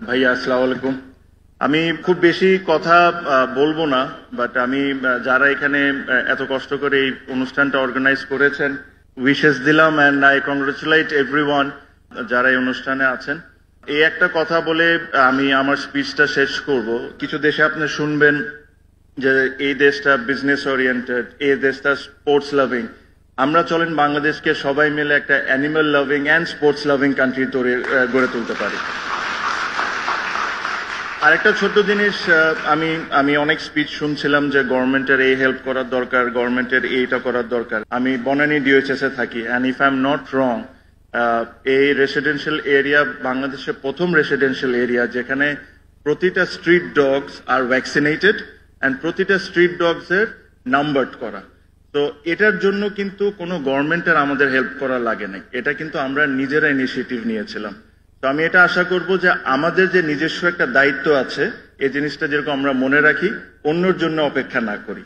ভাইয়া আসসালামু আলাইকুম। আমি খুব বেশি কথা বলবো না, বাট আমি যারা এখানে এত কষ্ট করে এই অনুষ্ঠানটা অর্গানাইজ করেছেন উইশেস দিলাম, অ্যান্ড আই কংগ্রেচুলেট এভরিওয়ান যারা এই অনুষ্ঠানে আছেন। এই একটা কথা বলে আমি আমার স্পিচটা শেষ করব। কিছু দেশে আপনি শুনবেন যে এই দেশটা বিজনেস ওরিয়েন্টেড, এই দেশটা স্পোর্টস লাভিং। আমরা চলেন বাংলাদেশকে সবাই মিলে একটা animal loving and sports loving country গড়ে তুলতে পারি। আরেকটা ছোট্ট জিনিস, আমি অনেক স্পিচ শুনছিলাম যে গভর্নমেন্টের এই হেল্প করার দরকার, গভর্নমেন্টের এইটা করার দরকার। আমি বনানী ডিওএইচএস এ থাকি, and if I am not wrong, এই রেসিডেন্সিয়াল এরিয়া বাংলাদেশের প্রথম রেসিডেন্সিয়াল এরিয়া যেখানে প্রতিটা স্ট্রিট ডগস আর ভ্যাকসিনেটেড অ্যান্ড প্রতিটা স্ট্রিট ডগস এর নাম্বারড করা। তো এটার জন্য কিন্তু কোনো গভর্নমেন্টের আমাদের হেল্প করা লাগে নাই, এটা কিন্তু আমরা নিজেরা ইনিশিয়েটিভ নিয়েছিলাম। তো আমি এটা আশা করব যে আমাদের যে নিজস্ব একটা দায়িত্ব আছে এই জিনিসটা যেরকম আমরা মনে রাখি, অন্যর জন্য অপেক্ষা না করি।